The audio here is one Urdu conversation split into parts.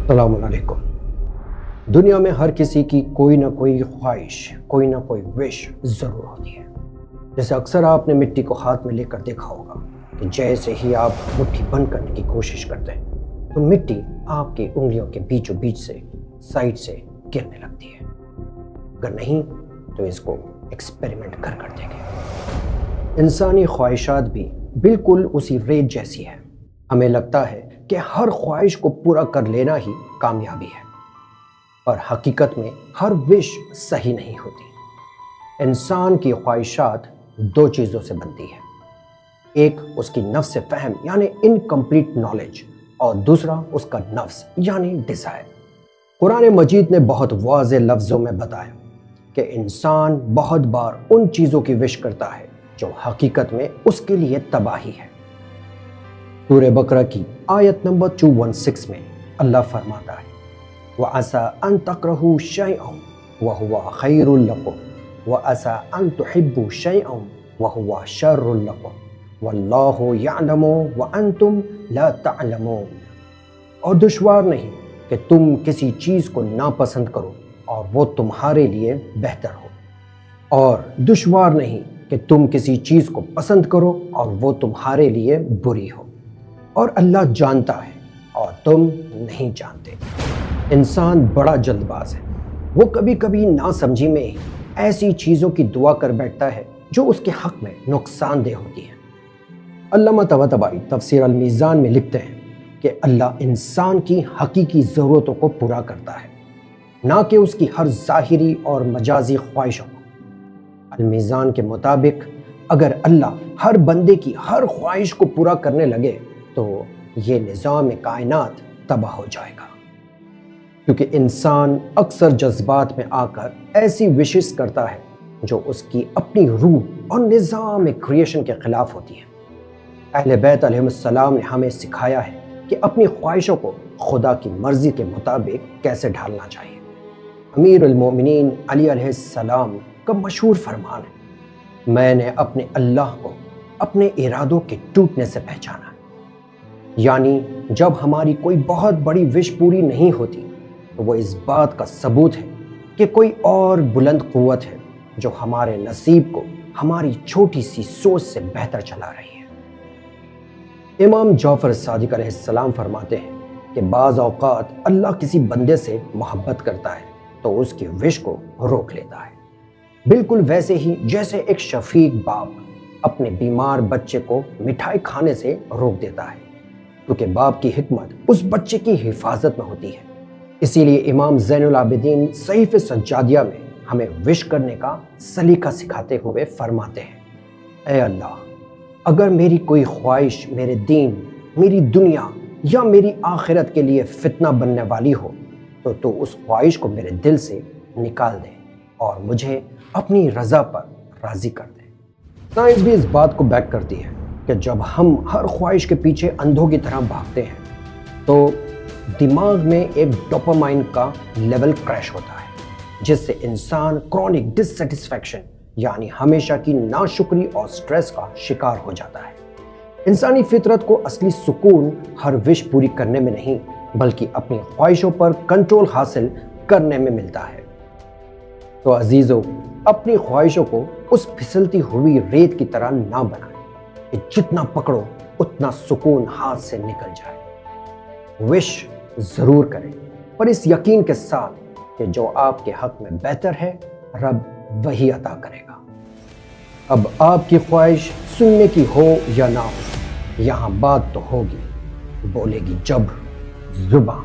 السلام علیکم۔ دنیا میں ہر کسی کی کوئی نہ کوئی خواہش، کوئی نہ کوئی وش ضرور ہوتی ہے۔ جیسے اکثر آپ نے مٹی کو ہاتھ میں لے کر دیکھا ہوگا کہ جیسے ہی آپ مٹھی بند کرنے کی کوشش کرتے ہیں تو مٹی آپ کی انگلیوں کے بیچوں بیچ سے سائڈ سے گرنے لگتی ہے۔ اگر نہیں تو اس کو ایکسپیریمنٹ کر دیکھیں۔ انسانی خواہشات بھی بالکل اسی ریت جیسی ہے۔ ہمیں لگتا ہے کہ ہر خواہش کو پورا کر لینا ہی کامیابی ہے، اور حقیقت میں ہر وش صحیح نہیں ہوتی۔ انسان کی خواہشات دو چیزوں سے بنتی ہے، ایک اس کی نفس فہم یعنی انکمپلیٹ نالج، اور دوسرا اس کا نفس یعنی ڈیزائر۔ قرآن مجید نے بہت واضح لفظوں میں بتایا کہ انسان بہت بار ان چیزوں کی وش کرتا ہے جو حقیقت میں اس کے لیے تباہی ہے۔ سورہ بقرہ کی آیت نمبر 216 میں اللہ فرماتا ہے وَعَسَىٰ أَن تَكْرَهُوا شَيْئًا وَهُوَ خَيْرٌ لَكُمْ وَعَسَىٰ أَن تُحِبُّوا شَيْئًا وَهُوَ شَرٌّ لَكُمْ وَاللَّهُ يَعْلَمُ وَأَنْتُمْ لَا تَعْلَمُونَ۔ اور دشوار نہیں کہ تم کسی چیز کو ناپسند کرو اور وہ تمہارے لیے بہتر ہو، اور دشوار نہیں کہ تم کسی چیز کو پسند کرو اور وہ تمہارے لیے بری ہو، اور اللہ جانتا ہے اور تم نہیں جانتے۔ انسان بڑا جلد باز ہے، وہ کبھی کبھی ناسمجھی میں ہی ایسی چیزوں کی دعا کر بیٹھتا ہے جو اس کے حق میں نقصان دہ ہوتی ہیں۔ علامہ طباطبائی تفسیر المیزان میں لکھتے ہیں کہ اللہ انسان کی حقیقی ضرورتوں کو پورا کرتا ہے، نہ کہ اس کی ہر ظاہری اور مجازی خواہشوں کو۔ المیزان کے مطابق اگر اللہ ہر بندے کی ہر خواہش کو پورا کرنے لگے تو یہ نظام کائنات تباہ ہو جائے گا، کیونکہ انسان اکثر جذبات میں آ کر ایسی وشز کرتا ہے جو اس کی اپنی روح اور نظام کریشن کے خلاف ہوتی ہے۔ اہل بیت علیہ السلام نے ہمیں سکھایا ہے کہ اپنی خواہشوں کو خدا کی مرضی کے مطابق کیسے ڈھالنا چاہیے۔ امیر المومنین علی علیہ السلام کا مشہور فرمان ہے، میں نے اپنے اللہ کو اپنے ارادوں کے ٹوٹنے سے پہچانا۔ یعنی جب ہماری کوئی بہت بڑی وش پوری نہیں ہوتی تو وہ اس بات کا ثبوت ہے کہ کوئی اور بلند قوت ہے جو ہمارے نصیب کو ہماری چھوٹی سی سوچ سے بہتر چلا رہی ہے۔ امام جعفر صادق علیہ السلام فرماتے ہیں کہ بعض اوقات اللہ کسی بندے سے محبت کرتا ہے تو اس کی وش کو روک لیتا ہے، بالکل ویسے ہی جیسے ایک شفیق باپ اپنے بیمار بچے کو مٹھائی کھانے سے روک دیتا ہے، کیونکہ باپ کی حکمت اس بچے کی حفاظت میں ہوتی ہے۔ اسی لیے امام زین العابدین صحیفہ سجادیہ میں ہمیں وش کرنے کا سلیقہ سکھاتے ہوئے فرماتے ہیں، اے اللہ، اگر میری کوئی خواہش میرے دین، میری دنیا یا میری آخرت کے لیے فتنہ بننے والی ہو تو اس خواہش کو میرے دل سے نکال دے اور مجھے اپنی رضا پر راضی کر دے۔ سائنس بھی اس بات کو بیک کرتی ہے کہ جب ہم ہر خواہش کے پیچھے اندھوں کی طرح بھاگتے ہیں تو دماغ میں ایک ڈوپامائن کا لیول کریش ہوتا ہے، جس سے انسان کرونک ڈس سیٹسفیکشن یعنی ہمیشہ کی ناشکری اور سٹریس کا شکار ہو جاتا ہے۔ انسانی فطرت کو اصلی سکون ہر وش پوری کرنے میں نہیں بلکہ اپنی خواہشوں پر کنٹرول حاصل کرنے میں ملتا ہے۔ تو عزیزو، اپنی خواہشوں کو اس پھسلتی ہوئی ریت کی طرح نہ بنائیں کہ جتنا پکڑو اتنا سکون ہاتھ سے نکل جائے۔ وش ضرور کریں، پر اس یقین کے ساتھ کہ جو آپ کے حق میں بہتر ہے رب وہی عطا کرے گا۔ اب آپ کی خواہش سننے کی ہو یا نہ ہو، یہاں بات تو ہوگی، بولے گی جب زباں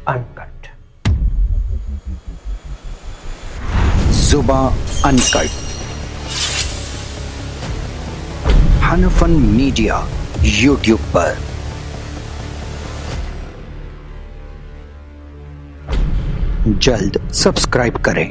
انکٹ۔ زباں انکٹ، حنفن میڈیا یوٹیوب پر۔ جلد سبسکرائب کریں۔